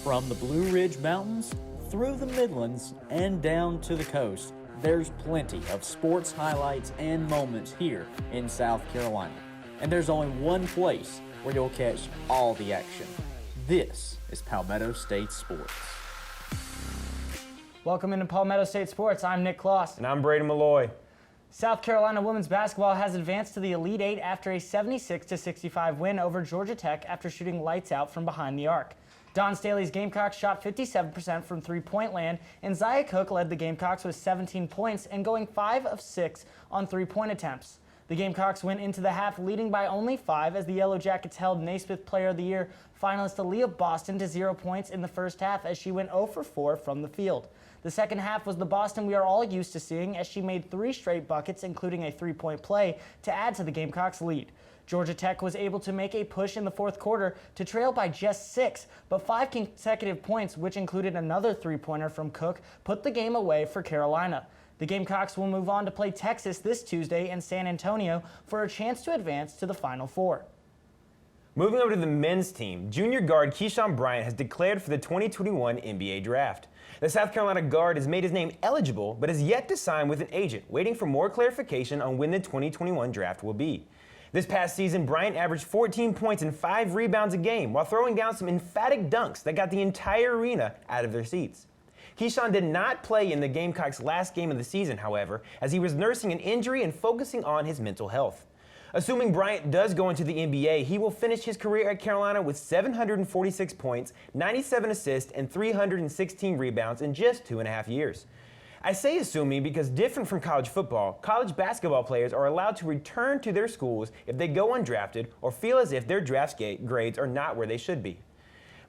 From the Blue Ridge Mountains, through the Midlands, and down to the coast, there's plenty of sports highlights and moments here in South Carolina. And there's only one place where you'll catch all the action. This is Palmetto State Sports. Welcome into Palmetto State Sports. I'm Nick Klos. And I'm Braden Maloy. South Carolina women's basketball has advanced to the Elite Eight after a 76-65 win over Georgia Tech after shooting lights out from behind the arc. Dawn Staley's Gamecocks shot 57% from three-point land, and Zia Cook led the Gamecocks with 17 points and going 5 of 6 on three-point attempts. The Gamecocks went into the half leading by only 5 as the Yellow Jackets held Naismith Player of the Year finalist Aaliyah Boston to 0 points in the first half as she went 0 for 4 from the field. The second half was the Boston we are all used to seeing as she made 3 straight buckets, including a three-point play, to add to the Gamecocks' lead. Georgia Tech was able to make a push in the fourth quarter to trail by just 6, but 5 consecutive points, which included another three-pointer from Cook, put the game away for Carolina. The Gamecocks will move on to play Texas this Tuesday in San Antonio for a chance to advance to the Final Four. Moving over to the men's team, junior guard Keyshawn Bryant has declared for the 2021 NBA Draft. The South Carolina guard has made his name eligible, but has yet to sign with an agent, waiting for more clarification on when the 2021 draft will be. This past season, Bryant averaged 14 points and 5 rebounds a game while throwing down some emphatic dunks that got the entire arena out of their seats. Keyshawn did not play in the Gamecocks' last game of the season, however, as he was nursing an injury and focusing on his mental health. Assuming Bryant does go into the NBA, he will finish his career at Carolina with 746 points, 97 assists, and 316 rebounds in just 2.5 years. I say assuming because different from college football, college basketball players are allowed to return to their schools if they go undrafted or feel as if their draft grades are not where they should be.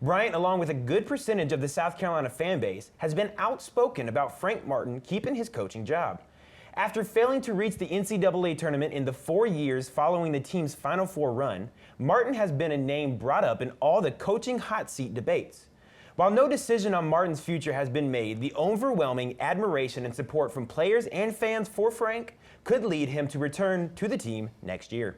Bryant, along with a good percentage of the South Carolina fan base, has been outspoken about Frank Martin keeping his coaching job. After failing to reach the NCAA tournament in the 4 years following the team's Final Four run, Martin has been a name brought up in all the coaching hot seat debates. While no decision on Martin's future has been made, the overwhelming admiration and support from players and fans for Frank could lead him to return to the team next year.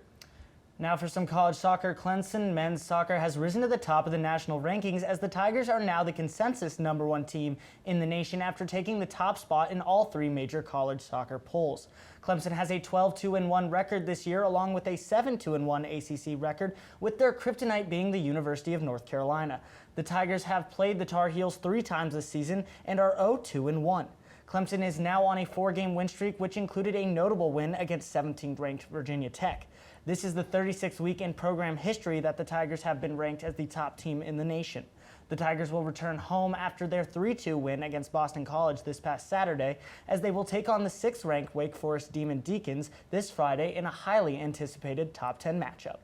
Now for some college soccer, Clemson men's soccer has risen to the top of the national rankings as the Tigers are now the consensus #1 team in the nation after taking the top spot in all 3 major college soccer polls. Clemson has a 12-2-1 record this year along with a 7-2-1 ACC record, with their kryptonite being the University of North Carolina. The Tigers have played the Tar Heels 3 times this season and are 0-2-1. Clemson is now on a 4-game win streak, which included a notable win against 17th-ranked Virginia Tech. This is the 36th week in program history that the Tigers have been ranked as the top team in the nation. The Tigers will return home after their 3-2 win against Boston College this past Saturday, as they will take on the 6th-ranked Wake Forest Demon Deacons this Friday in a highly anticipated top 10 matchup.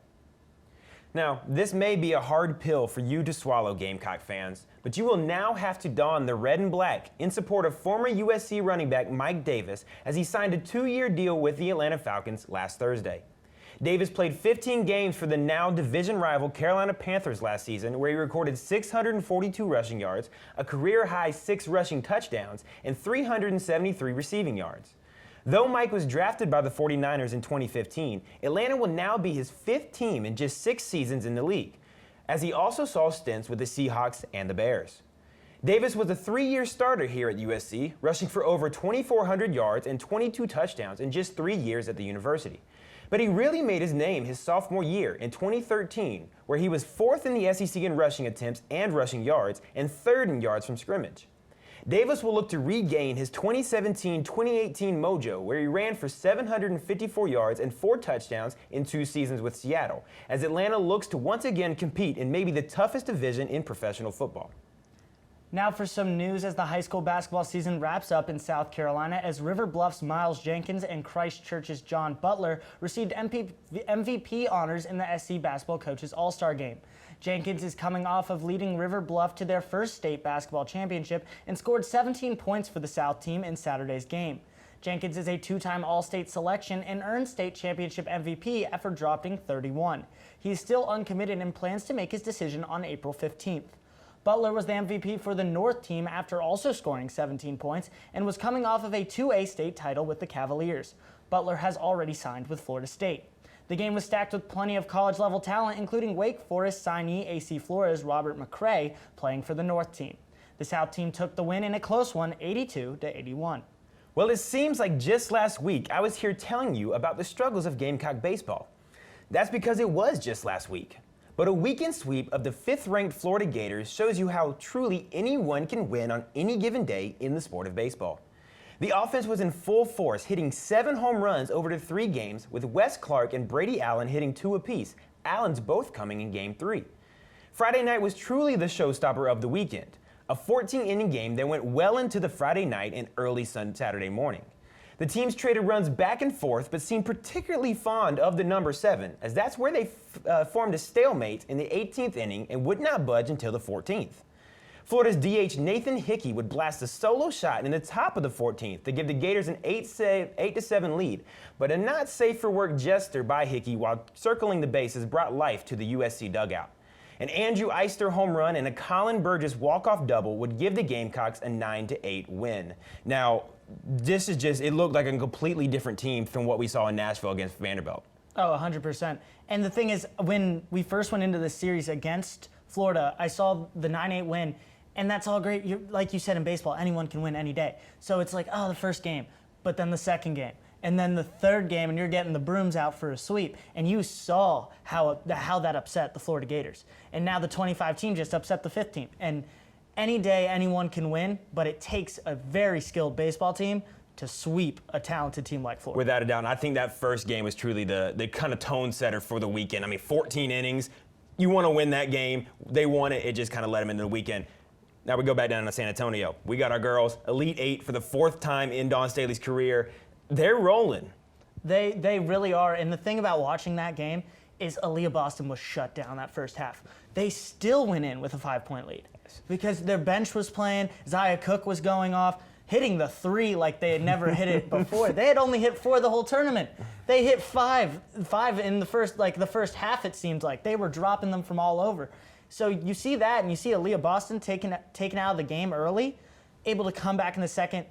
Now, this may be a hard pill for you to swallow, Gamecock fans, but you will now have to don the red and black in support of former USC running back Mike Davis as he signed a 2-year deal with the Atlanta Falcons last Thursday. Davis played 15 games for the now division rival Carolina Panthers last season, where he recorded 642 rushing yards, a career-high 6 rushing touchdowns, and 373 receiving yards. Though Mike was drafted by the 49ers in 2015, Atlanta will now be his 5th team in just 6 seasons in the league, as he also saw stints with the Seahawks and the Bears. Davis was a 3-year starter here at USC, rushing for over 2,400 yards and 22 touchdowns in just 3 years at the university. But he really made his name his sophomore year in 2013, where he was 4th in the SEC in rushing attempts and rushing yards, and 3rd in yards from scrimmage. Davis will look to regain his 2017-2018 mojo, where he ran for 754 yards and 4 touchdowns in 2 seasons with Seattle, as Atlanta looks to once again compete in maybe the toughest division in professional football. Now for some news as the high school basketball season wraps up in South Carolina, as River Bluff's Miles Jenkins and Christ Church's John Butler received MVP honors in the SC Basketball Coaches All-Star Game. Jenkins is coming off of leading River Bluff to their first state basketball championship and scored 17 points for the South team in Saturday's game. Jenkins is a 2-time All-State selection and earned state championship MVP after dropping 31. He is still uncommitted and plans to make his decision on April 15th. Butler was the MVP for the North team after also scoring 17 points and was coming off of a 2A state title with the Cavaliers. Butler has already signed with Florida State. The game was stacked with plenty of college-level talent, including Wake Forest signee AC Flores Robert McCray playing for the North team. The South team took the win in a close one, 82-81. Well, it seems like just last week I was here telling you about the struggles of Gamecock baseball. That's because it was just last week. But a weekend sweep of the 5th-ranked Florida Gators shows you how truly anyone can win on any given day in the sport of baseball. The offense was in full force, hitting 7 home runs over the 3 games, with Wes Clark and Brady Allen hitting 2 apiece, Allen's both coming in Game 3. Friday night was truly the showstopper of the weekend, a 14-inning game that went well into the Friday night and early Saturday morning. The teams traded runs back and forth, but seemed particularly fond of the number 7, as that's where they formed a stalemate in the 18th inning and would not budge until the 14th. Florida's DH Nathan Hickey would blast a solo shot in the top of the 14th to give the Gators an 8-7 lead, but a not safe for work gesture by Hickey while circling the bases brought life to the USC dugout. An Andrew Eister home run and a Colin Burgess walk-off double would give the Gamecocks a 9-8 win. Now, it looked like a completely different team from what we saw in Nashville against Vanderbilt. Oh, 100%. And the thing is, when we first went into this series against Florida, I saw the 9-8 win, and that's all great. Like you said in baseball, anyone can win any day. So it's like, oh, the first game, but then the second game, and then the third game, and you're getting the brooms out for a sweep. And you saw how that upset the Florida Gators. And now the 25 team just upset the 5th team. And any day, anyone can win, but it takes a very skilled baseball team to sweep a talented team like Florida. Without a doubt, I think that first game was truly the kind of tone setter for the weekend. I mean, 14 innings. You want to win that game. They won it. It just kind of led them into the weekend. Now we go back down to San Antonio. We got our girls, Elite 8 for the 4th time in Dawn Staley's career. They're rolling. They really are. And the thing about watching that game is Aaliyah Boston was shut down that first half. They still went in with a 5-point lead because their bench was playing. Zia Cook was going off, hitting the 3 like they had never hit it before. They had only hit 4 the whole tournament. They hit 5 in the first half. It seemed like they were dropping them from all over. So you see that, and you see Aaliyah Boston taken out of the game early, able to come back in the second,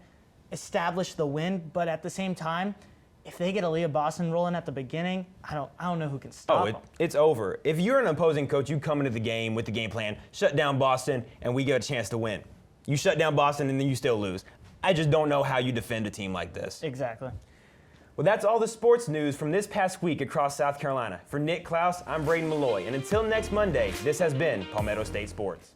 establish the win. But at the same time, if they get Aaliyah Boston rolling at the beginning, I don't know who can stop them. It's over. If you're an opposing coach, you come into the game with the game plan, shut down Boston, and we get a chance to win. You shut down Boston, and then you still lose. I just don't know how you defend a team like this. Exactly. Well, that's all the sports news from this past week across South Carolina. For Nick Klos, I'm Braden Maloy, and until next Monday, this has been Palmetto State Sports.